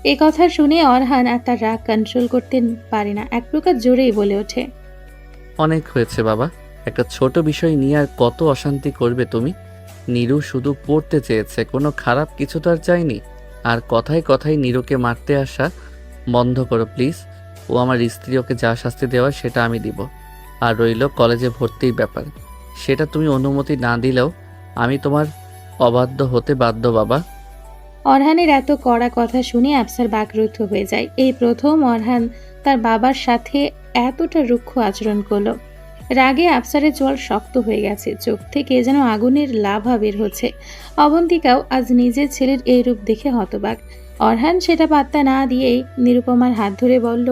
এই কথা শুনে অরহান আর তার রাগ কন্ট্রোল করতে পারে না, এক প্রকার জোরেই বলে ওঠে। অনেক হয়েছে বাবা, একটা ছোট বিষয় নিয়ে আর কত অশান্তি করবে তুমি? নীরু শুধু পড়তে চেয়েছে, কোনো খারাপ কিছু তো আর চাইনি। আর কথায় কথায় নীরুকে মারতে আসা বন্ধ করো প্লিজ। ও আমার স্ত্রী, ওকে যা শাস্তি দেওয়ার সেটা আমি দিব। আর রইল কলেজে ভর্তির ব্যাপার, সেটা তুমি অনুমতি না দিলেও আমি তোমার অবাধ্য হতে বাধ্য বাবা। অরহানের এত কড়া কথা শুনে আফসার বাকরুদ্ধ হয়ে যায়। এই প্রথম অরহান তার বাবার সাথে এতটা রুক্ষ আচরণ করলো। রাগে আফসারের চোয়াল শক্ত হয়ে গেছে, চোখ থেকে যেন আগুনের লাভা বের হচ্ছে। অবন্তিকাও আজ নিজের ছেলের এই রূপ দেখে হতবাক। অরহান সেটা পাত্তা না দিয়েই নিরুপমার হাত ধরে বলল।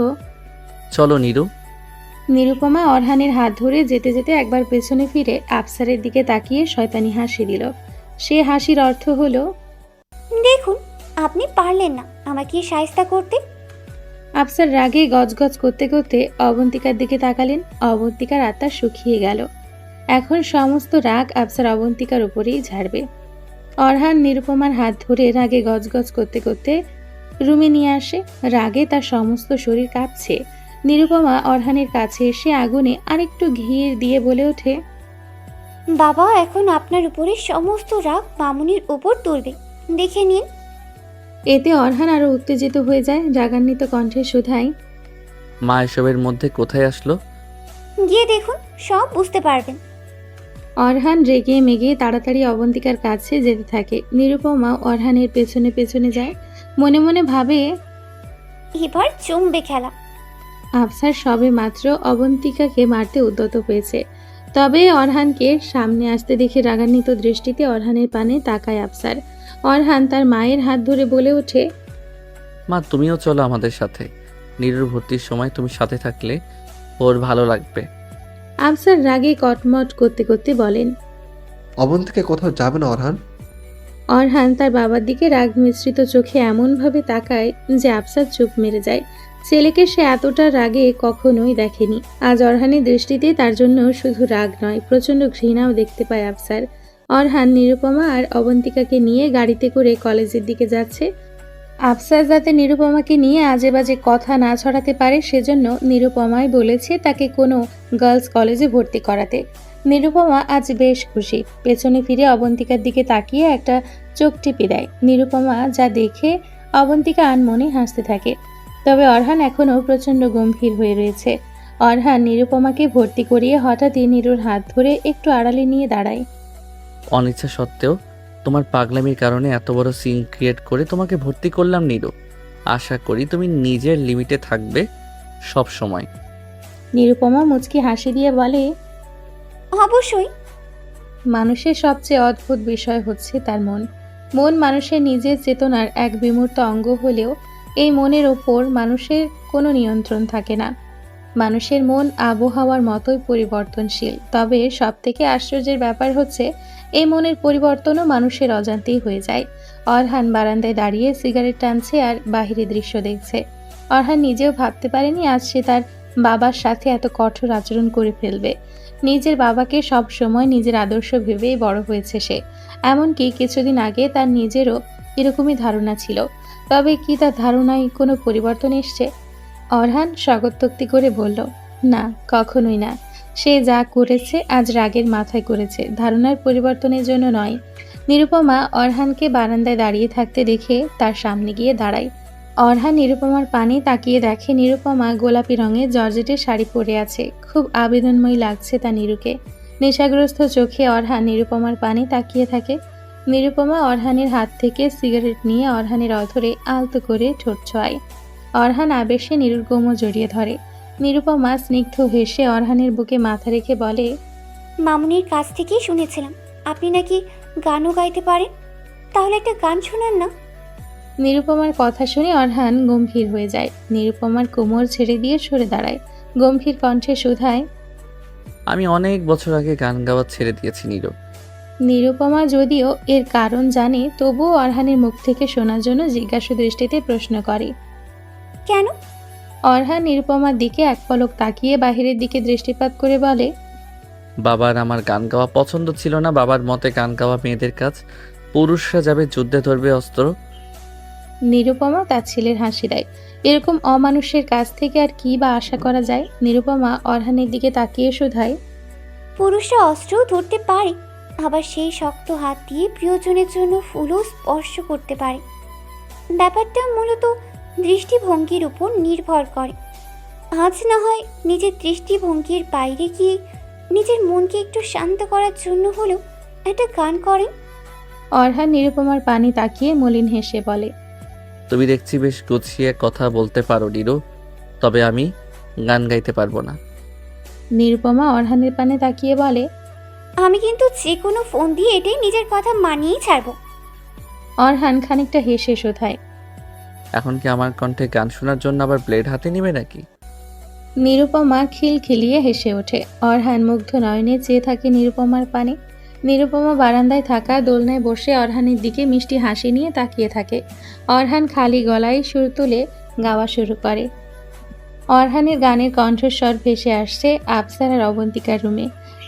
চলো নীরু। নিরুপমা অরহানের হাত ধরে যেতে যেতে একবার পেছনে ফিরে আফসারের দিকে তাকিয়ে শয়তানি হাসি দিল। সে হাসির অর্থ হলো, দেখুন, আপনি পারলেন না আমাকে শায়েস্তা করতে। আফসার রাগে গজগজ করতে করতে অবন্তিকার দিকে তাকালেন। অবন্তিকার আত্মা শুকিয়ে গেল। এখন সমস্ত রাগ আফসার অবন্তিকার উপরেই ঝাড়বে। অরহান নিরুপমার হাত ধরে রাগে গজগজ করতে করতে রুমে নিয়ে আসে। রাগে তার সমস্ত শরীর কাঁপছে। নিরুপমা অরহানের কাছে এসে আগুনে আরেকটু ঘির দিয়ে বলে ওঠে, বাবা এখন আপনার উপরে সমস্ত রাগ মামুনির উপর তুলবে, দেখে নিন। এতে অরহান আরো উত্তেজিত হয়ে যায়। রাগান্বিত কণ্ঠে শুধায়, মা এসবের মধ্যে কোথায় আসলো? গিয়ে দেখুন, সব বুঝতে পারবেন। অরহান রেগে মেগে তাড়াতাড়ি অবন্তিকার কাছে যেতে থাকে। নিরুপমা অরহানের পেছনে পেছনে যায়। মনে মনে ভাবে, এবার জমবে খেলা। আফসার সবে মাত্র অবন্তিকাকে মারতে উদ্যত হয়েছে। তবে অরহানকে সামনে আসতে দেখে রাগান্বিত দৃষ্টিতে অরহানের পানে তাকায় আফসার। অরহান তার মায়ের হাত ধরে বলে ওঠে, মা তুমিও চলো আমাদের সাথে। নীরুর ভর্তির সময় তুমি সাথে থাকলে ওর ভালো লাগবে। আফসার রাগে কটমট করতে করতে বলেন। অবন্তিকা কোথাও যাবে না অরহান। অরহান তার বাবার দিকে রাগ মিশ্রিত চোখে এমনভাবে তাকায় যে আফসার চুপ মেরে যায়। ছেলেকে সে এতটা রাগে কখনোই দেখেনি। আজ অরহানের দৃষ্টিতে তার জন্য শুধু রাগ নয়, প্রচণ্ড ঘৃণাও দেখতে পায় আফসার। অরহান নিরুপমা আর অবন্তিকাকে নিয়ে গাড়িতে করে কলেজের দিকে যাচ্ছে। আফসার যাতে নিরুপমাকে নিয়ে আজে বাজে কথা না ছড়াতে পারে সেজন্য নিরুপমাই বলেছে তাকে কোনো গার্লস কলেজে ভর্তি করাতে। নিরুপমা আজ বেশ খুশি। পেছনে ফিরে অবন্তিকার দিকে তাকিয়ে একটা চোখ টিপে দেয়। নিরুপমা যা দেখে অবন্তিকা আনমনে হাসতে থাকে। তবে অরহান এখনও প্রচণ্ড গম্ভীর হয়ে রয়েছে। অরহান নিরুপমাকে ভর্তি করিয়ে হঠাৎই নীরুর হাত ধরে একটু আড়ালে নিয়ে দাঁড়ায়। অনিচ্ছা সত্ত্বেও তোমার পাগলামির কারণে এত বড় সিন ক্রিয়েট করে তোমাকে ভর্তি করলাম নীরু। আশা করি তুমি নিজের লিমিটে থাকবে সব সময়। নিরুপমা মুচকি হাসি দিয়ে বলে, অবশ্যই। মানুষের সবচেয়ে অদ্ভুত বিষয় হচ্ছে তার মন। মন মানুষের নিজের চেতনার এক বিমূর্ত অঙ্গ হলেও এই মনের ওপর মানুষের কোনো নিয়ন্ত্রণ থাকে না। মানুষের মন আবহাওয়ার মতোই পরিবর্তনশীল। তবে সবথেকে আশ্চর্যের ব্যাপার হচ্ছে এই মনের পরিবর্তনও মানুষের অজান্তেই হয়ে যায়। অরহান বারান্দায় দাঁড়িয়ে সিগারেট টানছে আর বাহিরে দৃশ্য দেখছে। অরহান নিজেও ভাবতে পারেনি আজ সে তার বাবার সাথে এত কঠোর আচরণ করে ফেলবে। নিজের বাবাকে সব সময় নিজের আদর্শ ভেবেই বড় হয়েছে সে। এমনকি কিছুদিন আগে তার নিজেরও এরকমই ধারণা ছিল। তবে কি তার ধারণায় কোনো পরিবর্তন এসছে? অরহান স্বগতোক্তি করে বলল, না, কখনোই না। সে যা করেছে আজ রাগের মাথায় করেছে, ধারণার পরিবর্তনের জন্য নয়। নিরুপমা অরহানকে বারান্দায় দাঁড়িয়ে থাকতে দেখে তার সামনে গিয়ে দাঁড়ায়। অরহান নিরুপমার পানে তাকিয়ে দেখে নিরুপমা গোলাপি রঙের জর্জেটের শাড়ি পরে আছে। খুব আবেদনময়ী লাগছে তা নীরুকে। নেশাগ্রস্ত চোখে অরহান নিরুপমার পানে তাকিয়ে থাকে। নিরুপমা অরহানের হাত থেকে সিগারেট নিয়ে অরহানের অধরে আলতো করে ঠোঁট ছোঁয়ায়। অরহান আবেশে নীরুর কোমর জড়িয়ে ধরে। নিরুপমা স্নিগ্ধ হেসে অরহানের বুকে মাথা রেখে বলে, মামুনির কাছ থেকেই শুনেছিলাম আপনি নাকি গানও গাইতে পারেন, তাহলে একটা গান শোনান না। নিরুপমার কথা শুনে অরহান গম্ভীর হয়ে যায়। নিরুপমার কোমর ছেড়ে দিয়ে সরে দাঁড়ায়। গম্ভীর কণ্ঠে শুধায়, আমি অনেক বছর আগে গান গাওয়া ছেড়ে দিয়েছি নীরু। নিরুপমা যদিও এর কারণ জানে, তবুও অরহানের মুখ থেকে শোনার জন্য জিজ্ঞাসা দৃষ্টিতে প্রশ্ন করে। কেন? অরহান নিরুপমার দিকে এক পলক তাকিয়ে বাহিরের দিকে দৃষ্টিপাত করে বলে, বাবার আমার গান গাওয়া পছন্দ ছিল না। বাবার মতে গান গাওয়া মেয়েদের কাজ, পুরুষরা যাবে যুদ্ধে ধরবে অস্ত্র। নিরুপমা তার ছেলের হাসি দেয়। এরকম অমানুষের কাছ থেকে আর কি বা আশা করা যায়? নিরুপমা অরহানের দিকে তাকিয়ে শুধায়, পুরুষরা অস্ত্রও ধরতে পারে, আবার সেই শক্ত হাত দিয়ে প্রিয়জনের জন্য ফুলও স্পর্শ করতে পারে। ব্যাপারটা মূলত দৃষ্টিভঙ্গির উপর নির্ভর করে। আজ না হয় নিজের দৃষ্টিভঙ্গির বাইরে গিয়ে নিজের মনকে একটু শান্ত করার জন্য হলেও একটা গান করেন। অরহান নিরুপমার পানি তাকিয়ে মলিন হেসে বলে, তুমি দেখছি বেশ গুছিয়ে কথা বলতে পারো নিরু, তবে আমি গান গাইতে পারবো না। নিরুপমা অরহানের পানে তাকিয়ে বলে, আমি কিন্তু যে কোনো ফোন দিয়ে এটাই নিজের কথা মানিয়েই ছাড়বো। অরহান খানিকটা হেসে শোধায়, এখন কি আমার কণ্ঠে গান শোনার জন্য আবার ব্লেড হাতে নিবে নাকি? নিরুপমা খিলখিলিয়ে হেসে ওঠে। অরহান মুগ্ধ নয়নে চেয়ে থাকে নিরুপমার পানে। নিরুপমা বারান্দায় থাকা দোলনায় বসে অরহানের দিকে মিষ্টি হাসি নিয়ে তাকিয়ে থাকে। অরহান খালি গলায় সুর তুলে গাওয়া শুরু করে। অরহানের গানের কণ্ঠস্বর ভেসে আসছে আফসার আর অবন্তিকার রুমে।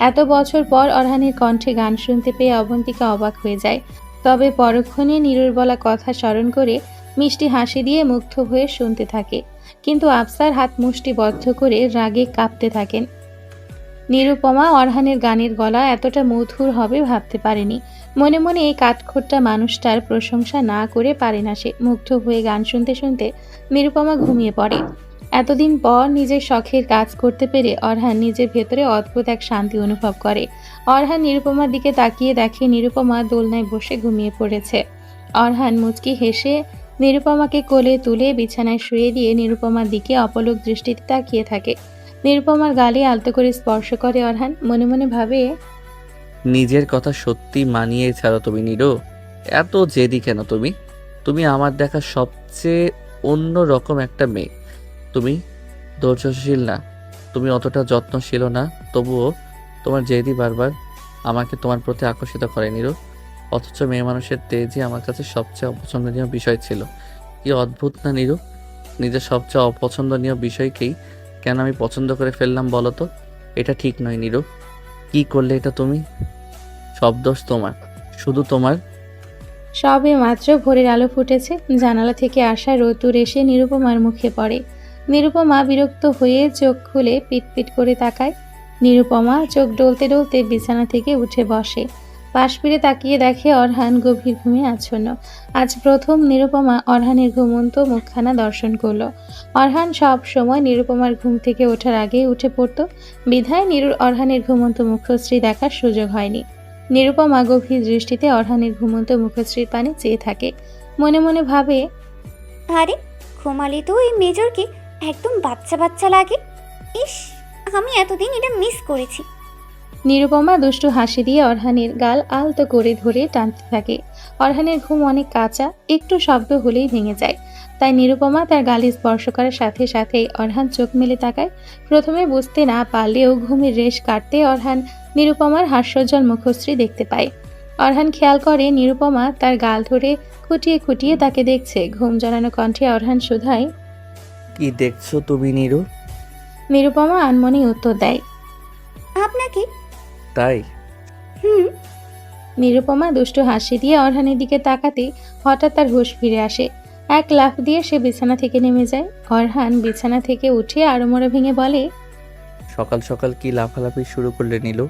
এত বছর পর অরহানের কণ্ঠে গান শুনতে পেয়ে অবন্তিকা অবাক হয়ে যায়। তবে পরক্ষণে নীরুর বলা কথা স্মরণ করে মিষ্টি হাসি দিয়ে মুগ্ধ হয়ে শুনতে থাকে। কিন্তু আফসার হাত মুষ্টিবদ্ধ করে রাগে কাঁপতে থাকেন। নিরুপমা অরহানের গানের গলা এতটা মধুর হবে ভাবতে পারেনি। মনে মনে এই কাঠখোট্টা মানুষটার প্রশংসা না করে পারে না সে। মুগ্ধ হয়ে গান শুনতে শুনতে নিরুপমা ঘুমিয়ে পড়ে। এতদিন পর নিজের শখের কাজ করতে পেরে অরহান নিজের ভেতরে অদ্ভুত এক শান্তি অনুভব করে। অরহান নিরুপমার দিকে তাকিয়ে দেখে নিরুপমা দোলনায় বসে ঘুমিয়ে পড়েছে। অরহান মুচকি হেসে নিরুপমাকে কোলে তুলে বিছানায় শুয়ে দিয়ে নিরুপমার দিকে অপলক দৃষ্টিতে তাকিয়ে থাকে। নিরুপমার গালে আলতো করে স্পর্শ করে অরহান। মনে মনে ভাবে, নিজের কথা সত্যি মানিয়ে ছাড়ো তুমি নিরু। এত জেদি কেন তুমি? তুমি আমার দেখা সবচেয়ে অন্য রকম একটা মেয়ে। তুমি ধৈর্যশীল না, তুমি অতটা যত্নশীল না, তবুও তোমার জেদি বারবার আমাকে তোমার প্রতি আকর্ষিত করে নিরু। অথচ মেয়ে মানুষের তেজই আমার কাছে সবচেয়ে অপছন্দনীয় বিষয় ছিল। কি অদ্ভুত না নিরু? নিজের সবচেয়ে অপছন্দনীয় বিষয়কেই কেন আমি পছন্দ করে ফেললাম বলো তো? এটা ঠিক নয় নিরু। কি করলে এটা তুমি? সব দোষ তোমার, শুধু তোমার। সবে মাত্র ভোরের আলো ফুটেছে। জানালা থেকে আসা রোদ্দুর এসে নিরুপমার মুখে পড়ে। নিরুপমা বিরক্ত হয়ে চোখ খুলে পিটপিট করে তাকায়। নিরুপমা চোখ ডলতে ডলতে বিছানা থেকে উঠে বসে। পাশ ফিরে তাকিয়ে দেখে অরহান গভীর ঘুমে আচ্ছন্ন। আজ প্রথম নিরুপমা অরহানের ঘুমন্ত মুখখানা দর্শন করলো। অরহান সব সময় নিরুপমার ঘুম থেকে ওঠার আগেই উঠে পড়তো, বিধায় নিরুর অরহানের ঘুমন্ত মুখশ্রী দেখার সুযোগ হয়নি। নিরুপমা গভীর দৃষ্টিতে অরহানের ঘুমন্ত মুখশ্রীর পানে চেয়ে থাকে। মনে মনে ভাবে, আরে ঘুমালে তো এই মেজরকে একদম বাচ্চা বাচ্চা লাগে। ইস, আমি এতদিন এটা মিস করেছি। নিরুপমা দুষ্টু হাসি দিয়ে অরহানের গাল আলতো করে ধরে টানতে থাকে। অরহানের ঘুম অনেক কাঁচা, একটু শব্দ হলেই ভেঙে যায়। তাই নিরুপমা তার গালে স্পর্শ করার সাথে সাথেই অরহান চোখ মেলে তাকায়। প্রথমে বুঝতে না পারলেও ঘুমের রেশ কাটতে অরহান নিরুপমার হাস্যোজ্জ্বল মুখশ্রী দেখতে পায়। অরহান খেয়াল করে নিরুপমা তার গাল ধরে খুঁটিয়ে খুঁটিয়ে তাকে দেখছে। ঘুম জড়ানো কণ্ঠে অরহান শুধায়, কি দেখছো তুমি নিরু? নিরুপমা আনমনে উত্তর দেয়, আপনাকে। তাই? হুম। নিরুপমা দুষ্টু হাসি দিয়ে অরহানের দিকে তাকাতেই হঠাৎ তার হুঁশ ফিরে আসে। এক লাফ দিয়ে সে বিছানা থেকে নেমে যায়। অরহান বিছানা থেকে উঠে আড়মোড়া ভেঙে বলে, সকাল সকাল কি লাফালাফি শুরু করলে নীলু?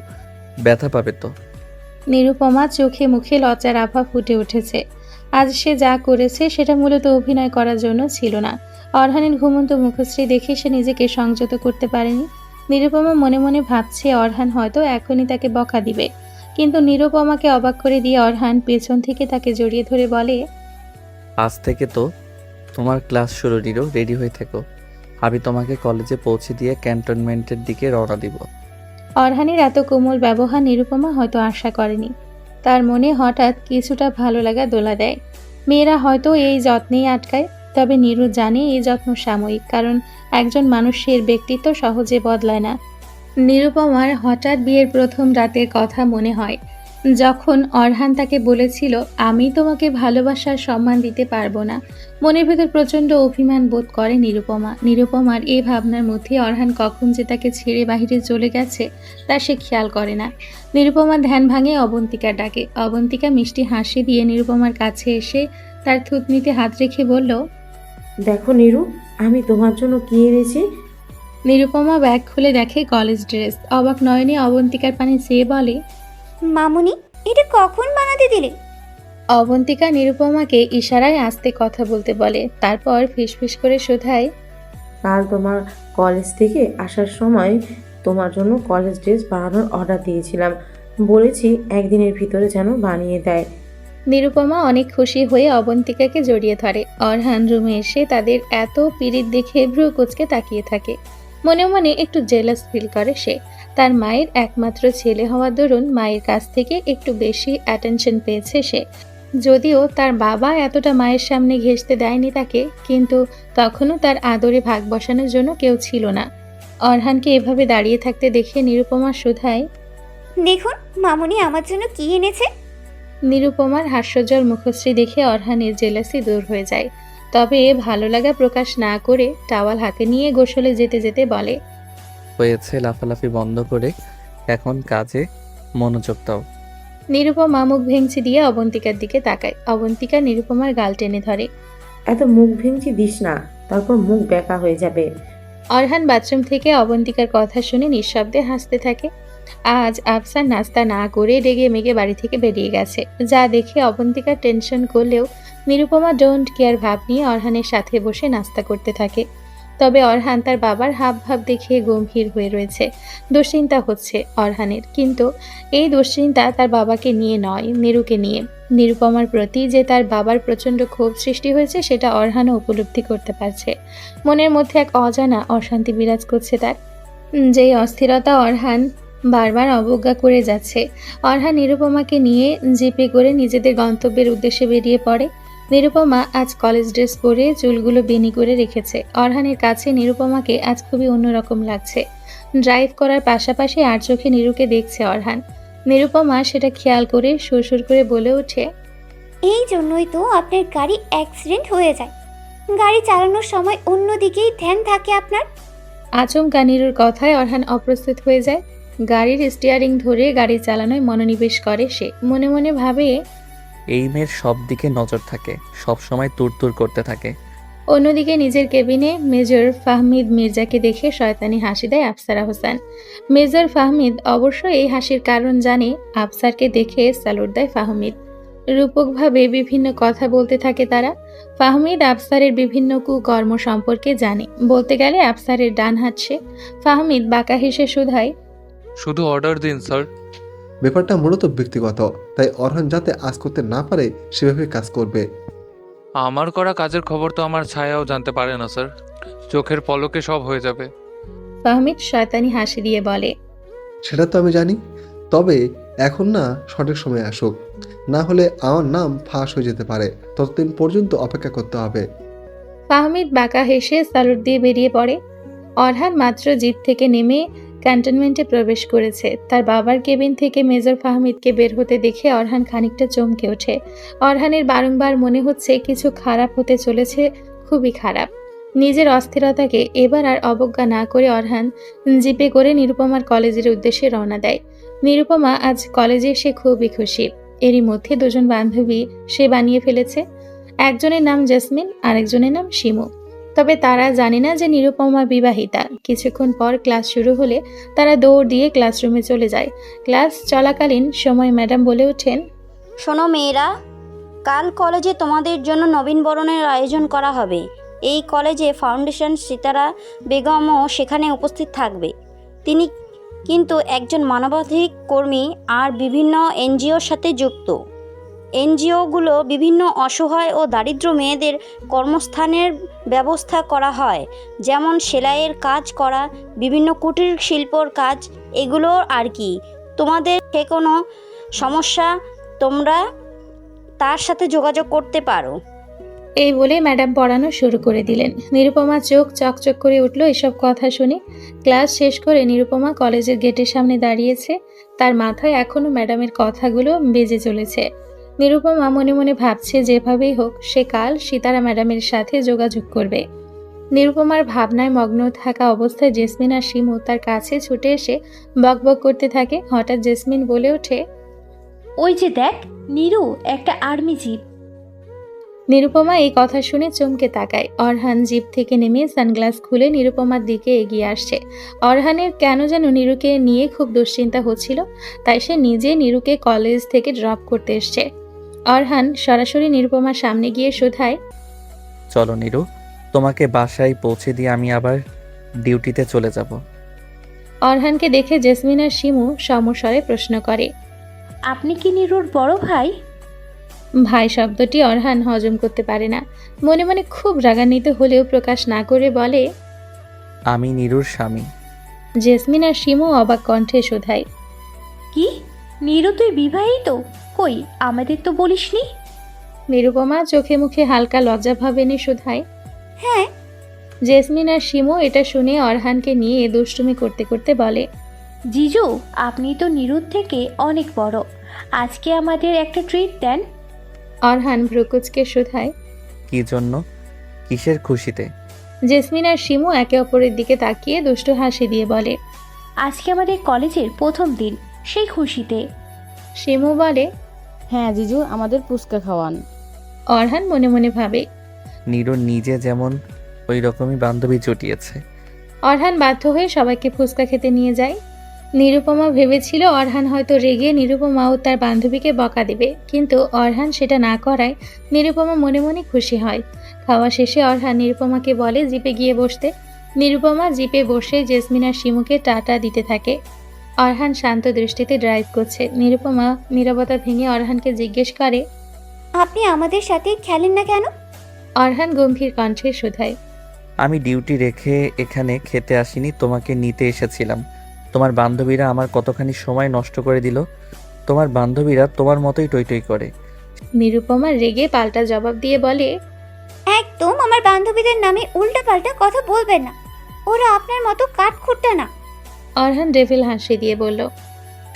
ব্যথা পাবে তো। নিরুপমা চোখে মুখে লজ্জার আভা ফুটে উঠেছে। আজ সে যা করেছে সেটা মূলত অভিনয় করার জন্য ছিল না। অরহানের ঘুমন্ত মুখশ্রী দেখে সে নিজেকে সংযত করতে পারেনি। নিরুপমা মনে মনে ভাবছে অরহান হয়তো এখনই তাকে বকা দিবে। কিন্তু নিরুপমাকে অবাক করে দিয়ে অরহান পেছন থেকে তাকে জড়িয়ে ধরে বলে, আজ থেকে তো তোমার ক্লাস শুরু নিরু, রেডি হয়ে থেকো। আমি তোমাকে কলেজে পৌঁছে দিয়ে ক্যান্টনমেন্টের দিকে রওনা দিব। অরহানের এত কোমল ব্যবহার নিরুপমা হয়তো আশা করেনি। তার মনে হঠাৎ কিছুটা ভালো লাগা দোলা দেয়। মেয়েরা হয়তো এই যত্নেই আটকায়, তবে নীরু জানে এই যত্ন সাময়িক, কারণ একজন মানুষের ব্যক্তিত্ব সহজে বদলায় না। নিরুপমার হঠাৎ বিয়ের প্রথম রাতের কথা মনে হয়, যখন অরহান তাকে বলেছিল, আমি তোমাকে ভালোবাসার সম্মান দিতে পারবো না। মনের ভেতর প্রচণ্ড অভিমান বোধ করে নিরুপমা। নিরুপমার এই ভাবনার মধ্যে অরহান কখন যে তাকে ছেড়ে বাহিরে চলে গেছে তা সে খেয়াল করে না। নিরুপমার ধ্যান ভাঙে অবন্তিকার ডাকে। অবন্তিকা মিষ্টি হাসি দিয়ে নিরুপমার কাছে এসে তার থুতনিতে হাত রেখে বলল, দেখো নিরু, আমি তোমার জন্য কি এনেছি। নিরুপমা ব্যাগ খুলে দেখে কলেজ ড্রেস। অবাক নয়নে অবন্তিকার পানে চেয়ে বলে, মামুনি, এটা কখন বানাতে দিলে? অবন্তিকা নিরুপমাকে ইশারায় আস্তে কথা বলতে বলে, তারপর ফিসফিস করে শোধায়, কাল তোমার কলেজ থেকে আসার সময় তোমার জন্য কলেজ ড্রেস বানানোর অর্ডার দিয়েছিলাম, বলেছি একদিনের ভিতরে যেন বানিয়ে দেয়। নিরুপমা অনেক খুশি হয়ে অবন্তিকাকে জড়িয়ে ধরে। অরহান রুমে এসে তাদের এত পীড়িত দেখে ভ্রু কুঁচকে তাকিয়ে থাকে। মনে মনে একটু জেলাস ফিল করে সে। তার মায়ের একমাত্র ছেলে হওয়ার দরুন মায়ের কাছ থেকে একটু বেশি অ্যাটেনশন পেয়েছে সে। যদিও তার বাবা এতটা মায়ের সামনে ঘেঁষতে দেয়নি তাকে, কিন্তু তখনও তার আদরে ভাগ বসানোর জন্য কেউ ছিল না। অরহানকে এভাবে দাঁড়িয়ে থাকতে দেখে নিরুপমা শুধায়, দেখুন মামুনি আমার জন্য কি এনেছে। নিরুপমার হাস্যজ্জ্বল মুখশ্রী দেখে অরহানের জেলাসি দূর হয়ে যায়। তবে ভালো লাগা প্রকাশ না করে টাওয়াল হাতে নিয়ে গোসলে যেতে যেতে বলে, হয়েছে লাফালাফি বন্ধ করে এখন কাজে মনোযোগ দাও। নিরুপমা মুখ ভেঙচি দিয়ে অবন্তিকার দিকে তাকায়। অবন্তিকা নিরুপমার গাল টেনে ধরে। এত মুখ ভেঙচি দিস না, তারপর মুখ বেঁকা হয়ে যাবে। অরহান বাথরুম থেকে অবন্তিকার কথা শুনে নিঃশব্দে হাসতে থাকে। আজ আফসার নাস্তা না করে রেগে মেগে বাড়ি থেকে বেরিয়ে গেছে, যা দেখে অবন্তিকা টেনশন করলেও নিরুপমা ডোন্ট কেয়ার ভাব নিয়ে অরহানের সাথে বসে নাস্তা করতে থাকে। তবে অরহান তার বাবার হাব ভাব দেখে গম্ভীর হয়ে রয়েছে। দুশ্চিন্তা হচ্ছে অরহানের, কিন্তু এই দুশ্চিন্তা তার বাবাকে নিয়ে নয়, নিরুকে নিয়ে। নিরুপমার প্রতি যে তার বাবার প্রচণ্ড ক্ষোভ সৃষ্টি হয়েছে সেটা অরহানও উপলব্ধি করতে পারছে। মনের মধ্যে এক অজানা অশান্তি বিরাজ করছে তার, যেই অস্থিরতা অরহান বারবার অবজ্ঞা করে যাচ্ছে। অরহান নিরুপমাকে নিয়ে জিপে করে নিজেদের গন্তব্যের উদ্দেশ্যে বেরিয়ে পড়ে। নিরুপমা আজ কলেজ ড্রেস পরে চুলগুলো বেনি করে রেখেছে। অরহানের কাছে নিরুপমাকে আজ খুবই অন্যরকম লাগছে। ড্রাইভ করার পাশাপাশি আর চোখে নিরুকে দেখছে অরহান। নিরুপমা সেটা খেয়াল করে সুরসুর করে বলে ওঠে, এই জন্যই তো আপনার গাড়ি অ্যাক্সিডেন্ট হয়ে যায়। গাড়ি চালানোর সময় অন্যদিকেই ধ্যান থাকে আপনার। আচমকা নিরুর কথায় অরহান অপ্রস্তুত হয়ে যায়। গাড়ির স্টিয়ারিং ধরে গাড়ি চালানোয় মনোনিবেশ করে সে। মনে মনে ভাবে, এই মেয়ের সব দিকে নজর থাকে, সব সময় তুরতুর করতে থাকে। অন্যদিকে নিজের কেবিনে মেজর ফাহমিদ মির্জাকে দেখে শয়তানি হাসি দেয় আফসারা হোসেন। মেজর ফাহমিদ অবশ্য এই হাসির কারণ জানে। আফসারকে দেখে স্যালুট দেয় ফাহমিদ। রূপকভাবে বিভিন্ন কথা বলতে থাকে তারা। ফাহমিদ আফসারের বিভিন্ন কুকর্ম সম্পর্কে জানে। বলতে গেলে আফসারের ডান হাত সে। ফাহমিদ বাঁকা হেসে শুধায়, শুধু অর্ডার দিন স্যার। ব্যাপারটা মূলত ব্যক্তিগত, তাই অরহান যাতে আজ করতে না পারে সেভাবে কাজ করবে। আমার করা কাজের খবর তো আমার ছায়াও জানতে পারে না স্যার। চোখের পলকে সব হয়ে যাবে। ফাহমিদ শয়তানি হাসি দিয়ে বলে, সেটা তো আমি জানি, তবে এখন না, সঠিক সময় আসুক, না হলে আমার নাম ফাঁস হয়ে যেতে পারে। ততদিন পর্যন্ত অপেক্ষা করতে হবে। ফাহমিদ বাঁকা হেসে স্যালুট দিয়ে বেরিয়ে পড়ে। অরহান মাত্র জিপ থেকে নেমে ক্যান্টনমেন্টে প্রবেশ করেছে। তার বাবার কেবিন থেকে মেজর ফাহমিদকে বের হতে দেখে অরহান খানিকটা চমকে ওঠে। অরহানের বারংবার মনে হচ্ছে কিছু খারাপ হতে চলেছে, খুবই খারাপ। নিজের অস্থিরতাকে এবার আর অবজ্ঞা না করে অরহান জিপে করে নিরুপমার কলেজের উদ্দেশ্যে রওনা দেয়। নিরুপমা আজ কলেজে এসে খুবই খুশি। এরই মধ্যে দুজন বান্ধবী সে বানিয়ে ফেলেছে। একজনের নাম জেসমিন, আরেকজনের নাম শিমু। তবে তারা জানে না যে নিরুপমা বিবাহিতা। কিছুক্ষণ পর ক্লাস শুরু হলে তারা দৌড় দিয়ে ক্লাসরুমে চলে যায়। ক্লাস চলাকালীন সময় ম্যাডাম বলে ওঠেন, শোনো মেয়েরা, কাল কলেজে তোমাদের জন্য নবীনবরণের আয়োজন করা হবে। এই কলেজে ফাউন্ডেশন সিতারা বেগমও সেখানে উপস্থিত থাকবে। তিনি কিন্তু একজন মানবাধিক কর্মী আর বিভিন্ন এনজিওর সাথে যুক্ত। এনজিওগুলো বিভিন্ন অসহায় ও দারিদ্র মেয়েদের কর্মস্থানের ব্যবস্থা করা হয়, যেমন সেলাইয়ের কাজ করা, বিভিন্ন কুটির শিল্পর কাজ, এগুলো আর কি। তোমাদের যে কোনো সমস্যা তোমরা তার সাথে যোগাযোগ করতে পারো। এই বলে ম্যাডাম পড়ানো শুরু করে দিলেন। নিরুপমা চোখ চকচক করে উঠল এসব কথা শুনে। ক্লাস শেষ করে নিরুপমা কলেজের গেটের সামনে দাঁড়িয়েছে। তার মাথায় এখনো ম্যাডামের কথাগুলো বেজে চলেছে। নিরুপমা মনে মনে ভাবছে যেভাবেই হোক সে কাল সিতারা ম্যাডামের সাথে যোগাযোগ করবে। নিরুপমার ভাবনায় মগ্ন থাকা অবস্থায় জেসমিন আর শিমু তার কাছে ছুটে এসে বকবক করতে থাকে। হঠাৎ জেসমিন বলে ওঠে, ওই যে দেখ নিরু, একটা আর্মি জিপ। নিরুপমা এই কথা শুনে চমকে তাকায়। অরহান জিপ থেকে নেমে সানগ্লাস খুলে নিরুপমার দিকে এগিয়ে আসছে। অরহানের কেন যেন নিরুকে নিয়ে খুব দুশ্চিন্তা হচ্ছিল, তাই সে নিজে নিরুকে কলেজ থেকে ড্রপ করতে এসছে। অরহান সরাসরি নিরুপমার সামনে গিয়ে শুধায়, চলো নিরু, তোমাকে বাসায় পৌঁছে দিয়ে আমি আবার ডিউটিতে চলে যাব। অরহানকে দেখে জেসমিন আর শিমু সমস্বরে প্রশ্ন করে। আপনি কি নিরুর বড় ভাই? ভাই শব্দটি অরহান হজম করতে পারে না। মনে মনে খুব রাগান্বিত হলেও প্রকাশ না করে বলে। আমি নিরুর স্বামী। জেসমিন আর শিমু অবাক কণ্ঠে শোধায়। কি, নিরু তুই বিবাহিত? কই, আমাদের তো বলিসনি। নিরুপমা চোখে মুখে হালকা লজ্জাভাব এনে শোধায়। হ্যাঁ। জেসমিন আর শিমু এটা শুনে অরহানকে নিয়ে দুষ্টুমি করতে করতে বলে। জিজু, আপনি তো নিরুর থেকে অনেক বড়, আজকে আমাদের একটা ট্রিট দেন। অরহান ভ্রুকুচকে শোধায়। কি জন্য? কিসের খুশিতে? জেসমিন আর শিমু একে অপরের দিকে তাকিয়ে দুষ্টু হাসি দিয়ে বলে। আজকে আমাদের কলেজের প্রথম দিন, সেই খুশিতে। শিমু বলে। হ্যাঁ জিজু, আমাদের পুচকা খাওয়ান। অরহান মনে মনে ভাবে। নিরু নিজে যেমন ওই রকমই বান্ধবী জুটিয়েছে। অরহান বাধ্য হয়ে সবাইকে ফুচকা খেতে নিয়ে যায়। নিরুপমা ভেবেছিল অরহান হয়তো রেগে নিরুপমা ও তার বান্ধবীকে বকা দেবে, কিন্তু অরহান সেটা না করায় নিরুপমা মনে মনে খুশি হয়। খাওয়া শেষে অরহান নিরুপমাকে বলে জিপে গিয়ে বসতে। নিরুপমা জিপে বসে জেসমিন আর শিমুকে টাটা দিতে থাকে। অরহান শান্ত দৃষ্টিতে ড্রাইভ করছে। নিরুপমা নীরবতা ভেঙে অরহানকে জিজ্ঞেস করে। আপনি আমাদের সাথে খেলেন না কেন? অরহান গম্ভীর কণ্ঠে শোধায়। আমি ডিউটি রেখে এখানে খেতে আসিনি, তোমাকে নিতে এসেছিলাম। তোমার বান্ধবীরা আমার কতখানি সময় নষ্ট করে দিল। তোমার বান্ধবীরা তোমার মতোই টই করে। নিরুপমা রেগে পাল্টা জবাব দিয়ে বলে। একদম আমার বান্ধবীদের নামে উল্টাপাল্টা কথা বলবেন না, ওরা আপনার মতো কাঠখুট্টা না। অরহান ডেভিল হাসি দিয়ে বলল।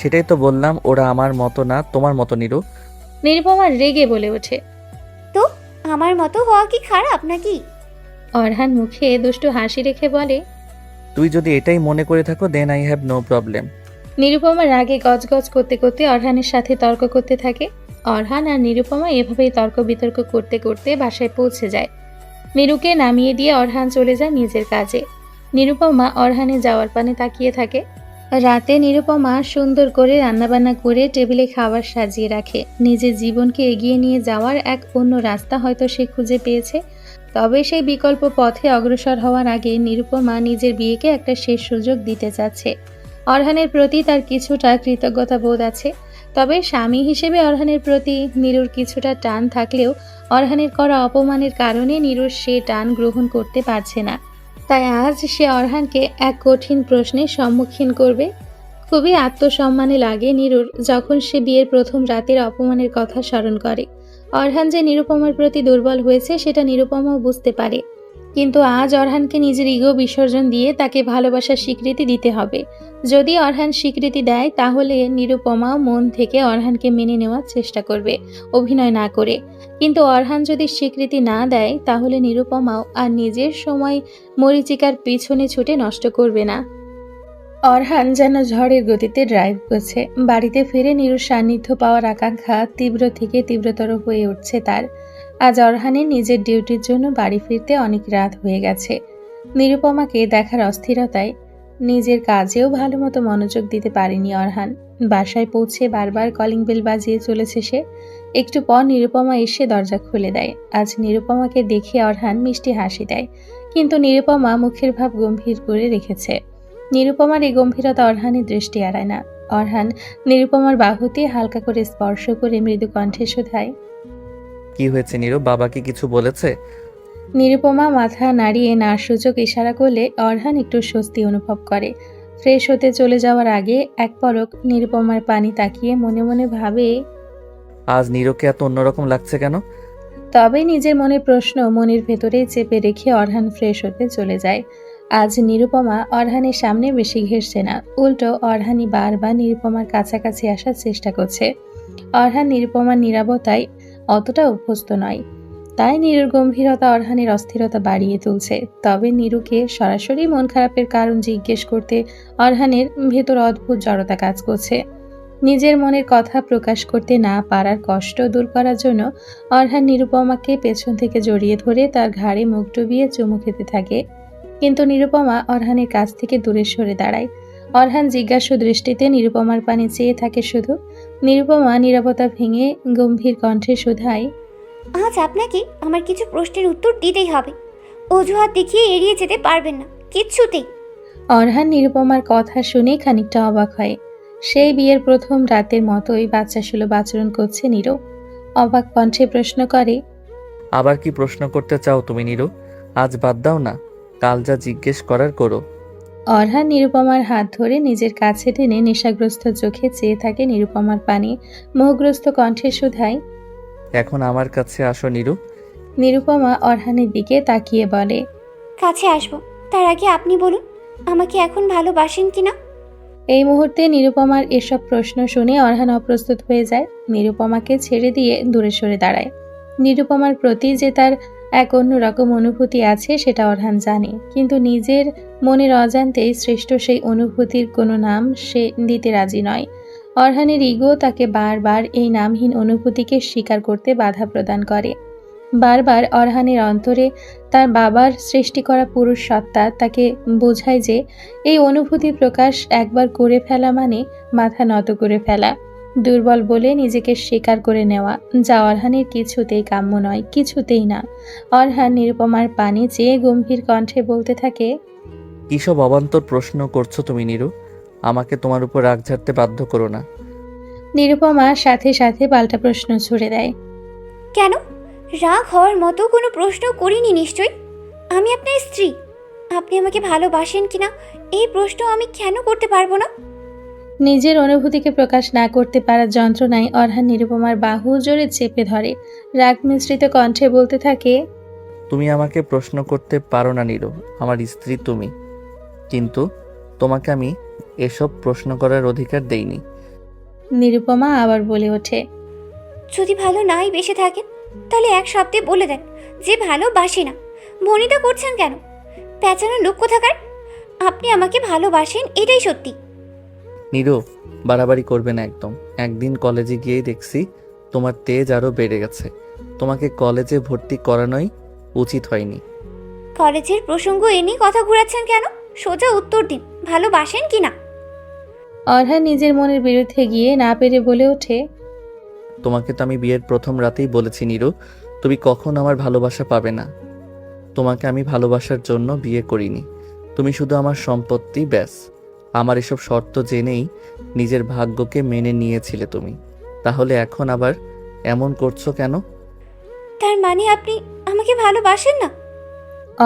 সেটাই তো বললাম, ওরা আমার মতো না, তোমার মতো নিরু। নিরুপমা রেগে বলে ওঠে। তো আমার মতো হওয়া কি খারাপ নাকি? অরহান মুখে দুষ্টু হাসি রেখে বলে। তুই যদি এটাই মনে করে থাকো then I have no problem. Nirupama রাগে গজগজ করতে করতে অরহানের সাথে তর্ক করতে থাকে। অরহান আর নিরুপমা এভাবেই তর্ক বিতর্ক করতে করতে বাসায় পৌঁছে যায়। নিরুকে নামিয়ে দিয়ে অরহান চলে যায় নিজের কাজে। নিরুপমা অরহানে যাওয়ার পানে তাকিয়ে থাকে। রাতে নিরুপমা সুন্দর করে রান্নাবান্না করে টেবিলে খাবার সাজিয়ে রাখে। নিজের জীবনকে এগিয়ে নিয়ে যাওয়ার এক অন্য রাস্তা হয়তো সে খুঁজে পেয়েছে। তবে সেই বিকল্প পথে অগ্রসর হওয়ার আগে নিরুপমা নিজের বিয়েকে একটা শেষ সুযোগ দিতে চাচ্ছে। অরহানের প্রতি তার কিছুটা কৃতজ্ঞতা বোধ আছে, তবে স্বামী হিসেবে অরহানের প্রতি নিরুর কিছুটা টান থাকলেও অরহানের করা অপমানের কারণে নিরুর সে টান গ্রহণ করতে পারছে না। তাই আজ সে অরহানকে এক কঠিন প্রশ্নের সম্মুখীন করবে। খুবই আত্মসম্মানে লাগে নিরুর যখন সে বিয়ের প্রথম রাতের অপমানের কথা স্মরণ করে। অরহান যে নিরুপমার প্রতি দুর্বল হয়েছে সেটা নিরুপমাও বুঝতে পারে, কিন্তু আজ অরহানকে নিজের ইগো বিসর্জন দিয়ে তাকে ভালোবাসার স্বীকৃতি দিতে হবে। যদি অরহান স্বীকৃতি দেয় তাহলে নিরুপমাও মন থেকে অরহানকে মেনে নেওয়ার চেষ্টা করবে, অভিনয় না করে। কিন্তু অরহান যদি স্বীকৃতি না দেয় তাহলে নিরুপমাও আর নিজের সময় মরীচিকার পিছনে ছুটে নষ্ট করবে না। অরহান যেন ঝড়ের গতিতে ড্রাইভ করছে। বাড়িতে ফিরে নিরুর সান্নিধ্য পাওয়ার আকাঙ্ক্ষা তীব্র থেকে তীব্রতর হয়ে উঠছে তার। আজ অরহানের নিজের ডিউটির জন্য বাড়ি ফিরতে অনেক রাত হয়ে গেছে। নিরুপমাকে দেখার অস্থিরতায় নিজের কাজেও ভালো মতো মনোযোগ দিতে পারেনি অরহান। বাসায় পৌঁছে বারবার কলিং বেল বাজিয়ে চলেছে সে। একটু পর নিরুপমা এসে দরজা খুলে দেয়। আজ নিরুপমাকে দেখে অরহান মিষ্টি হাসি দেয়, কিন্তু নিরুপমা মুখের ভাব গম্ভীর করে রেখেছে। নিরুপমার এই গম্ভীরতা অরহানের দৃষ্টি এড়ায় না। অরহান নিরুপমার বাহুতে হালকা করে স্পর্শ করে মৃদু কণ্ঠে শোধায়। কি হয়েছে নিরু, বাবা কি কিছু বলেছে? নিরুপমা মাথা নাড়িয়ে না সূচক ইশারা করলে অরহান একটু স্বস্তি অনুভব করে। ফ্রেশ হতে চলে যাওয়ার আগে এক পলক নিরুপমার পানি তাকিয়ে মনে মনে ভাবে, আজ নিরুকে এত অন্যরকম লাগছে কেন? তবে নিজের মনের প্রশ্ন মনের ভেতরে চেপে রেখে অরহান ফ্রেশ হতে চলে যায়। আজ নিরুপমা অরহানের সামনে বেশি ঘেঁষছে না, উল্টো অরহানই বারবার নিরুপমার কাছাকাছি আসার চেষ্টা করছে। অরহান নিরুপমার নীরবতায় অতটা অভ্যস্ত নয়, তাই নিরুর গম্ভীরতা অরহানের অস্থিরতা বাড়িয়ে তুলছে। তবে নিরুকে সরাসরি মন খারাপের কারণ জিজ্ঞেস করতে অরহানের ভেতর অদ্ভুত জড়তা কাজ করছে। নিজের মনের কথা প্রকাশ করতে না পারার কষ্ট দূর করার জন্য অরহান নিরুপমাকে পেছন থেকে জড়িয়ে ধরে তার ঘাড়ে মুখ ডুবিয়ে চুমু খেতে থাকে। কিন্তু নিরুপমা অরহানের কাছ থেকে দূরে সরে দাঁড়ায়। অরহান জিজ্ঞাসু দৃষ্টিতে নিরুপমার পানে চেয়ে থাকে শুধু। নিরুপমা নীরবতা ভেঙে গম্ভীর কণ্ঠে শুধায়, আজ আপনাকে আমার কিছু প্রশ্নের উত্তর দিতেই হবে। অজুহাত দেখিয়ে এড়িয়ে যেতে পারবেন না কিচ্ছুতেই। অরহান নিরুপমার কথা শুনে খানিকটা অবাক হয়। সেই বিয়ের প্রথম রাতের মতোই বাচ্চাসুলভ আচরণ করছে নীরু। অবাক কণ্ঠে প্রশ্ন করে, আবার কি প্রশ্ন করতে চাও তুমি নীরু? আজ বাদ দাও না, কাল যা জিজ্ঞেস করার করো। অরহান নিরুপমার হাত ধরে নিজের কাছে টেনে নেশাগ্রস্ত চোখে চেয়ে থাকে নিরুপমার পানে। মোহগ্রস্ত কণ্ঠে শুধায়, এখন আমার কাছে আসো নীরু। নিরুপমা অরহানের দিকে তাকিয়ে বলে, কাছে আসবো, তার আগে আপনি বলুন আমাকে এখন ভালোবাসেন কিনা। এই মুহূর্তে নিরুপমার এসব প্রশ্ন শুনে অরহান অপ্রস্তুত হয়ে যায়। নিরুপমাকে ছেড়ে দিয়ে দূরে সরে দাঁড়ায়। নিরুপমার প্রতি যে তার এক অন্যরকম অনুভূতি আছে সেটা অরহান জানে, কিন্তু নিজের মনের অজান্তেই সৃষ্ট সেই অনুভূতির কোনো নাম সে দিতে রাজি নয়। অরহানের ইগো তাকে বারবার এই নামহীন অনুভূতিকে স্বীকার করতে বাধা প্রদান করে। বারবার অরহানের অন্তরে তার বাবার সৃষ্টি করা পুরুষ সত্তা তাকে বোঝায় যে এই অনুভূতি প্রকাশ একবার করে ফেলা মানে মাথা নত করে ফেলা, দুর্বল বলে নিজেকে স্বীকার করে নেওয়া, যা অরহানের কিছুতেই কাম্য নয়, কিছুতেই না। অরহান নিরুপমার পানে চেয়ে গম্ভীর কণ্ঠে বলতে থাকে, কিসব অবান্তর প্রশ্ন করছো তুমি নীরু? আমাকে তোমার উপর রাগ ঝাড়তে বাধ্য করো না। নিরুপমা সাথে সাথে পাল্টা প্রশ্ন ছুড়ে দেয়। কেন? রাগ হওয়ার মতো কোনো প্রশ্ন করিনি নিশ্চয়ই। আমি আপনার স্ত্রী, আপনি আমাকে ভালোবাসেন কিনা এই প্রশ্ন আমি কেন করতে পারবো না? নিজের অনুভূতিকে প্রকাশ না করতে পারার যন্ত্রণায় অরহান নিরুপমার বাহু জোরে চেপে ধরে। রাগ মিশ্রিত কণ্ঠে বলতে থাকে, তুমি আমাকে প্রশ্ন করতে পারো না নীরু, আমার স্ত্রী তুমি, কিন্তু তোমাকে আমি এসব প্রশ্ন করার অধিকার দেইনি। নিরুপমা আবার বলে ওঠে, যদি ভালো নাই বেসে থাকেন তাহলে এক শব্দে বলে দেন যে ভালোবাসি না। ভনিতা করছেন কেন? পেঁচানো লোক কোথাকার। আপনি আমাকে ভালোবাসেন এটাই সত্যি। নীরু, বাড়াবাড়ি করবে না একদম। একদিন কলেজে গিয়েই দেখছি তোমার তেজ আরও বেড়ে গেছে। তোমাকে কলেজে ভর্তি করানোই উচিত হয়নি। কলেজের প্রসঙ্গ এনে কথা ঘুরাচ্ছেন কেন? সোজা উত্তর দিন, ভালোবাসেন কি না? অরহান নিজের মনের বিরুদ্ধে গিয়ে না পেরে বলে ওঠে, তোমাকে তো আমি বিয়ের প্রথম রাতেই বলেছি নীরু, তুমি কখন আমার ভালোবাসা পাবে না। তোমাকে আমি ভালোবাসার জন্য বিয়ে করিনি, তুমি শুধু আমার সম্পত্তি, ব্যাস। আমার এসব শর্ত জেনেই নিজের ভাগ্যকে মেনে নিয়েছিলে তুমি, তাহলে এখন আবার এমন করছো কেন? তার মানে আপনি আমাকে ভালোবাসেন না?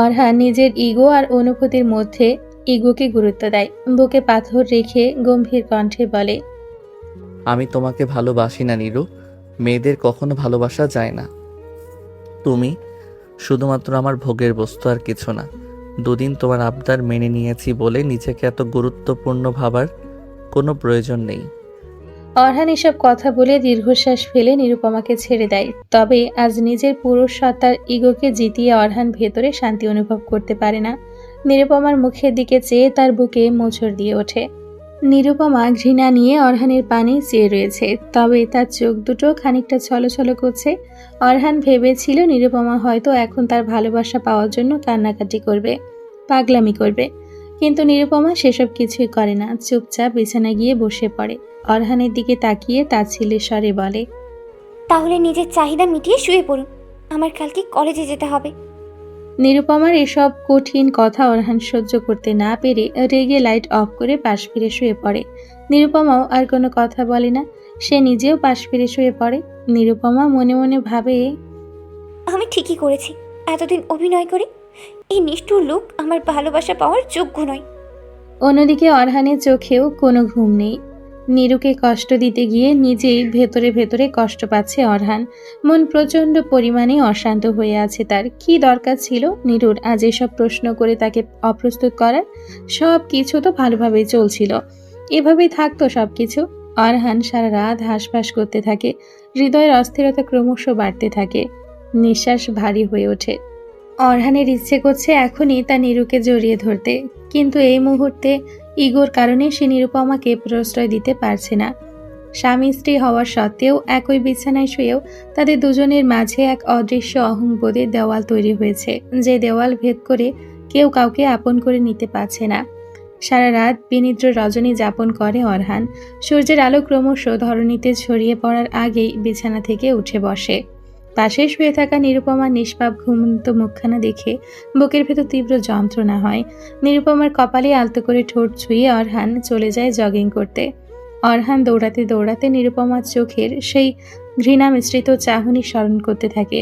অরহান নিজের ইগো আর অনুভূতির মধ্যে ইগোকে গুরুত্ব দেয়। বুকে পাথর রেখে গম্ভীর কণ্ঠে বলে, আমি তোমাকে ভালোবাসি না নীরু, মেয়েদের কখনো ভালোবাসা যায় না। তুমি শুধুমাত্র আমার ভোগের বস্তু, আর কিছু না। দুদিন তোমার আবদার মেনে নিয়েছি বলে নিজেকে এত গুরুত্বপূর্ণ ভাবার কোনো প্রয়োজন নেই। অরহান এসব কথা বলে দীর্ঘশ্বাস ফেলে নিরুপমাকে ছেড়ে দেয়। তবে আজ নিজের পুরুষ সত্তার ইগোকে জিতিয়ে অরহান ভেতরে শান্তি অনুভব করতে পারে না। নিরুপমার মুখের দিকে চেয়ে তার বুকে মোচড় দিয়ে ওঠে। নিরুপমা ঘৃণা নিয়ে অরহানের পানে চেয়ে রয়েছে, তবে তার চোখ দুটো খানিকটা ছলছল করছে। অরহান ভেবেছিল নিরুপমা হয়তো এখন তার ভালোবাসা পাওয়ার জন্য কান্নাকাটি করবে, পাগলামি করবে, কিন্তু নিরুপমা সেসব কিছুই করে না। চুপচাপ বিছানায় গিয়ে বসে পড়ে। অরহানের দিকে তাকিয়ে তাচ্ছিল্যের স্বরে বলে, তাহলে নিজের চাহিদা মিটিয়ে শুয়ে পড়ুন, আমার কালকে কলেজে যেতে হবে। নিরুপমার এসব কঠিন কথা অরহান সহ্য করতে না পেরে রেগে লাইট অফ করে পাশ ফিরে শুয়ে পড়ে। নিরুপমাও আর কোনো কথা বলে না, সে নিজেও পাশ ফিরে শুয়ে পড়ে। নিরুপমা মনে মনে ভাবে, আমি ঠিকই করেছি এতদিন অভিনয় করে। এই নিষ্ঠুর লোক আমার ভালোবাসা পাওয়ার যোগ্য নয়। অন্যদিকে অরহানের চোখেও কোনো ঘুম নেই। নীরুকে কষ্ট দিতে গিয়ে নিজেই ভেতরে ভেতরে কষ্ট পাচ্ছে অরহান। মন প্রচণ্ড পরিমাণে অশান্ত হয়ে আছে তার। কি দরকার ছিল নীরুর আজ এসব প্রশ্ন করে তাকে অপ্রস্তুত করার? সব কিছু তো ভালোভাবেই চলছিল, এভাবেই থাকতো সব কিছু। অরহান সারা রাত হাঁসফাঁস করতে থাকে। হৃদয়ের অস্থিরতা ক্রমশ বাড়তে থাকে, নিঃশ্বাস ভারী হয়ে ওঠে। অরহানের ইচ্ছে করছে এখনই তা নীরুকে জড়িয়ে ধরতে, কিন্তু এই মুহূর্তে ইগোর কারণে সে নিরুপমাকে প্রশ্রয় দিতে পারছে না। স্বামী স্ত্রী হওয়ার সত্ত্বেও একই বিছানায় শুয়েও তাদের দুজনের মাঝে এক অদৃশ্য অহংবোধের দেওয়াল তৈরি হয়েছে, যে দেওয়াল ভেদ করে কেউ কাউকে আপন করে নিতে পারছে না। সারা রাত বিনিদ্র রজনী যাপন করে অরহান। সূর্যের আলো ক্রমশ ধরণীতে ছড়িয়ে পড়ার আগেই বিছানা থেকে উঠে বসে। পাশে শুয়ে থাকা নিরুপমার নিষ্পাপ ঘুমন্ত মুখখানা দেখে বুকের ভেতর তীব্র যন্ত্রণা হয়। নিরুপমার কপালে আলতো করে ঠোঁট ছুঁয়ে অরহান চলে যায় জগিং করতে। অরহান দৌড়াতে দৌড়াতে নিরুপমার চোখের সেই ঘৃণা মিশ্রিত চাহনি স্মরণ করতে থাকে।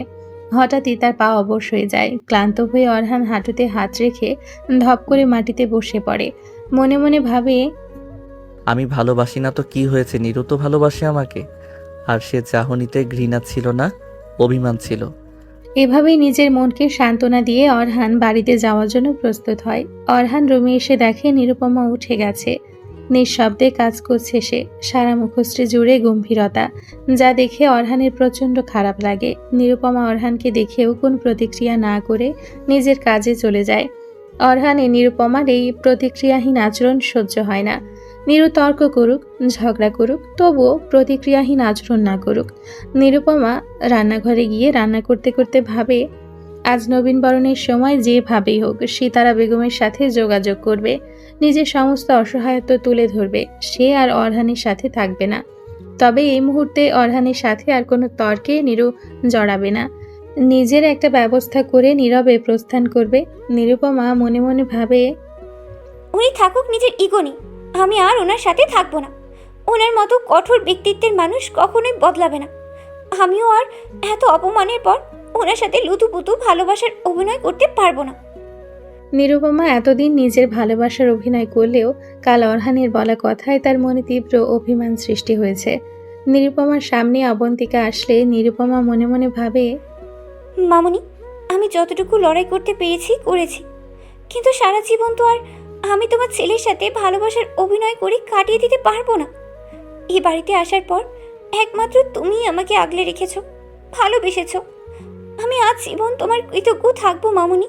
হঠাৎই তার পা অবশ হয়ে যায়। ক্লান্ত হয়ে অরহান হাঁটুতে হাত রেখে ধপ করে মাটিতে বসে পড়ে। মনে মনে ভাবে, আমি ভালোবাসি না তো কি হয়েছে, নিরু তো ভালোবাসে আমাকে। আর সে চাহনিতে ঘৃণা ছিল না, অভিমান ছিল। এভাবেই নিজের মনকে সান্ত্বনা দিয়ে অরহান বাড়িতে যাওয়ার জন্য প্রস্তুত হয়। অরহান রুমে এসে দেখে নিরুপমা উঠে গেছে। নিঃশব্দে কাজ করছে সে, সারা মুখশ্রী জুড়ে গম্ভীরতা, যা দেখে অরহানের প্রচণ্ড খারাপ লাগে। নিরুপমা অরহানকে দেখেও কোন প্রতিক্রিয়া না করে নিজের কাজে চলে যায়। অরহানে নিরুপমার এই প্রতিক্রিয়াহীন আচরণ সহ্য হয় না। নিরু তর্ক করুক, ঝগড়া করুক, তবুও প্রতিক্রিয়াহীন আচরণ না করুক। নিরুপমা রান্নাঘরে গিয়ে রান্না করতে করতে ভাবে, আজ নবীনবরণের সময় যেভাবেই হোক সিতারা বেগমের সাথে যোগাযোগ করবে, নিজের সমস্ত অসহায়ত্ব তুলে ধরবে। সে আর অরহানের সাথে থাকবে না। তবে এই মুহূর্তে অরহানের সাথে আর কোনো তর্কে নিরু জড়াবে না। নিজের একটা ব্যবস্থা করে নীরবে প্রস্থান করবে। নিরুপমা মনে মনে ভাবে, উনি থাকুক নিজের ইগো নিয়ে, আমি আর ওনার সাথে থাকবো না। ওনার মতো কঠোর ব্যক্তিত্বের মানুষ কখনোই বদলাবে না। আমিও আর এত অপমানের পর ওনার সাথে লুতুপুতু ভালোবাসার অভিনয় করতে পারবো না। নিরুপমা এতদিন নিজের ভালোবাসার অভিনয় করলেও কাল অরহানের বলা কথায় তার মনে তীব্র অভিমান সৃষ্টি হয়েছে। নিরুপমার সামনে অবন্তিকা আসলে নিরুপমা মনে মনে ভাবে, মামুনি, আমি যতটুকু লড়াই করতে পেরেছি করেছি, কিন্তু সারা জীবন তো আর আমি তোমার ছেলের সাথে ভালোবাসার অভিনয় করে কাটিয়ে দিতে পারবো না। এই বাড়িতে আসার পর একমাত্র তুমিই আমাকে আগলে রেখেছো, ভালোবেসেছো। আমি আজ জীবন তোমার কৃতজ্ঞ থাকবো মামুনি।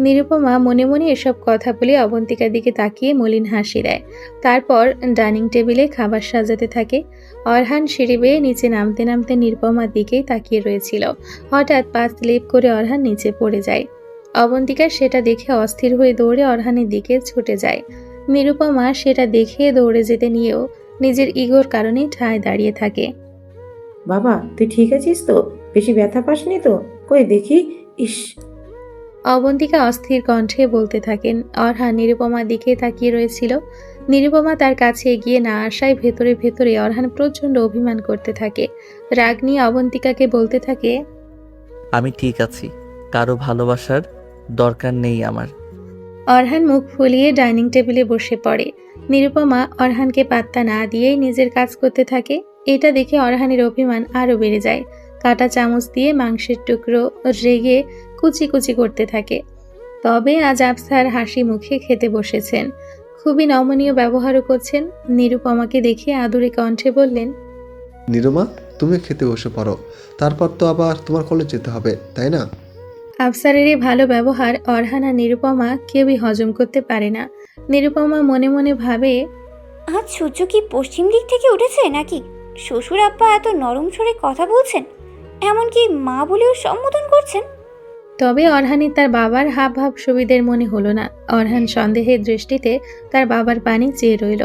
নিরুপমা মনে মনে এসব কথা বলে অবন্তিকার দিকে তাকিয়ে মলিন হাসি দেয়। তারপর ডাইনিং টেবিলে খাবার সাজাতে থাকে। অরহান সিঁড়ি বেয়ে নিচে নামতে নামতে নিরুপমার দিকেই তাকিয়ে রয়েছিল। হঠাৎ পা স্লিপ করে অরহান নিচে পড়ে যায়। অবন্তিকা সেটা দেখে অস্থির হয়ে দৌড়ে অরহানের দিকে ছুটে যায়। নিরুপমা সেটা দেখে দৌড়ে যেতে নিয়েও নিজের ইগোর কারণে ঠায় দাঁড়িয়ে থাকে। বাবা, তুই ঠিক আছিস তো? বেশি ব্যথা পাসনি তো? কই দেখি। ইস! অবন্তিকা অস্থির কণ্ঠে বলতে থাকেন। অরহান নিরুপমার দিকে তাকিয়ে রয়েছিল। নিরুপমা তার কাছে এগিয়ে না আসায় ভেতরে ভেতরে অরহান প্রচণ্ড অভিমান করতে থাকে। রাগ নিয়ে অবন্তিকাকে বলতে থাকে, আমি ঠিক আছি, কারো ভালোবাসার দরকার নেই আমার। অরহান মুখ ফুলিয়ে ডাইনিং টেবিলে বসে পড়ে। নিরুপমা অরহানকে পাত্তা না দিয়েই নিজের কাজ করতে থাকে। এটা দেখে অরহানের অভিমান আরও বেড়ে যায়। কাঁটা চামচ দিয়ে মাংসের টুকরো রেগে কুচি কুচি করতে থাকে। তবে আজ আফসার হাসি মুখে খেতে বসেছেন, খুবই নমনীয় ব্যবহারও করছেন। নিরুপমাকে দেখে আদুরে কণ্ঠে বললেন, নিরুমা, তুমি খেতে বসে পড়ো, তারপর তো আবার তোমার কলেজ যেতে হবে, তাই না? আফসারের এই ভালো ব্যবহার অরহান আর নিরুপমা কেউই হজম করতে পারে না। নিরুপমা মনে মনে ভাবে, আজ সূর্য কি পশ্চিম দিক থেকে উঠেছে নাকি? শ্বশুর আব্বা এত নরম স্বরে কথা বলছেন, এমনকি মা বলেও সম্বোধন করছেন। তবে অরহানের তার বাবার হাব ভাব সুবিধের মনে হলো না। অরহান সন্দেহের দৃষ্টিতে তার বাবার পানে চেয়ে রইল।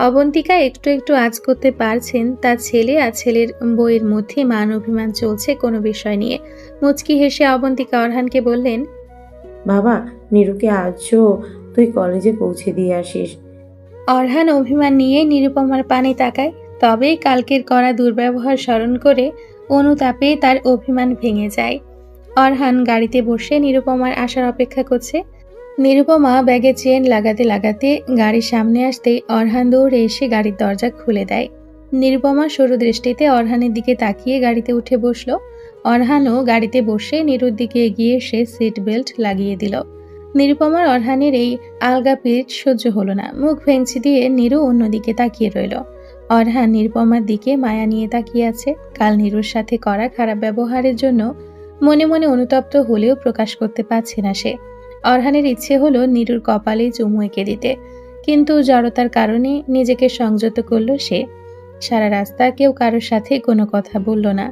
অবন্তিকা একটু একটু আঁচ করতে পারছেন তার ছেলে আর ছেলের বইয়ের মধ্যে মান অভিমান চলছে কোনো বিষয় নিয়ে। মুচকি হেসে অবন্তিকা অরহানকে বললেন, বাবা, নিরুকে আজও তুই কলেজে পৌঁছে দিয়ে আসিস। অরহান অভিমান নিয়ে নিরুপমার পানে তাকায়। তবে কালকের করা দুর্ব্যবহার স্মরণ করে অনুতাপে তার অভিমান ভেঙে যায়। অরহান গাড়িতে বসে নিরুপমার আসার অপেক্ষা করছে। নিরুপমা ব্যাগে চেন লাগাতে লাগাতে গাড়ির সামনে আসতেই অরহান দৌড়ে এসে গাড়ির দরজা খুলে দেয়। নিরুপমা সরু দৃষ্টিতে অরহানের দিকে তাকিয়ে গাড়িতে উঠে বসলো। অরহানও গাড়িতে বসে নিরুর দিকে এগিয়ে এসে সিট বেল্ট লাগিয়ে দিল। নিরুপমার অরহানের এই আলগা পিঠ সহ্য হলো না। মুখ ভেঙচি দিয়ে নিরু অন্যদিকে তাকিয়ে রইল। অরহান নিরুপমার দিকে মায়া নিয়ে তাকিয়ে আছে। কাল নিরুর সাথে করা খারাপ ব্যবহারের জন্য মনে মনে অনুতপ্ত হলেও প্রকাশ করতে পারছে না সে। অরহানের ইচ্ছে হলো নিরুর কপালে চুমু এঁকে দিতে, কিন্তু জড়তার কারণে নিজেকে সংযত করল সে। সারা রাস্তা কেউ কারোর সাথে কোনো কথা বলল না।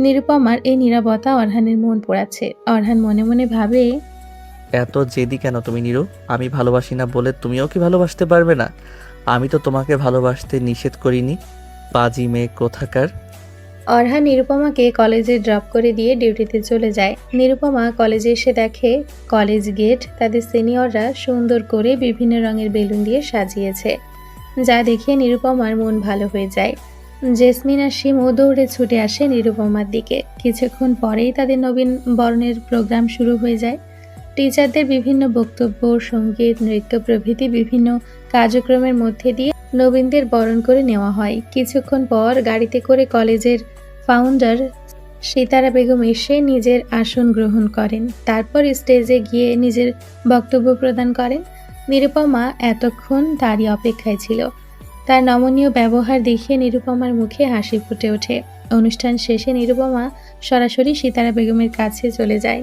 নিরুপমার এই নীরবতা অরহানের মন পোড়াচ্ছে। অরহান মনে মনে ভাবে, এত জেদি কেন তুমি নীরু? আমি ভালোবাসি না বলে তুমিও কি ভালোবাসতে পারবে না? আমি তো তোমাকে ভালোবাসতে নিষেধ করিনি, পাজি মেয়ে কোথাকার। অরহান নিরুপমাকে কলেজে ড্রপ করে দিয়ে ডিউটিতে চলে যায়। নিরুপমা কলেজে এসে দেখে কলেজ গেট তাদের সিনিয়ররা সুন্দর করে বিভিন্ন রঙের বেলুন দিয়ে সাজিয়েছে, যা দেখে নিরুপমার মন ভালো হয়ে যায়। জেসমিন আর শিমু দৌড়ে ছুটে আসে নিরুপমার দিকে। কিছুক্ষণ পরেই তাদের নবীন বরণের প্রোগ্রাম শুরু হয়ে যায়। টিচারদের বিভিন্ন বক্তব্য, সঙ্গীত, নৃত্য প্রভৃতি বিভিন্ন কার্যক্রমের মধ্যে দিয়ে নবীনদের বরণ করে নেওয়া হয়। কিছুক্ষণ পর গাড়িতে করে কলেজের ফাউন্ডার সিতারা বেগম এসে নিজের আসন গ্রহণ করেন। তারপর স্টেজে গিয়ে নিজের বক্তব্য প্রদান করেন। নিরুপমা এতক্ষণ তারই অপেক্ষায় ছিল। তার নমনীয় ব্যবহার দেখে নিরুপমার মুখে হাসি ফুটে ওঠে। অনুষ্ঠান শেষে নিরুপমা সরাসরি সিতারা বেগমের কাছে চলে যায়।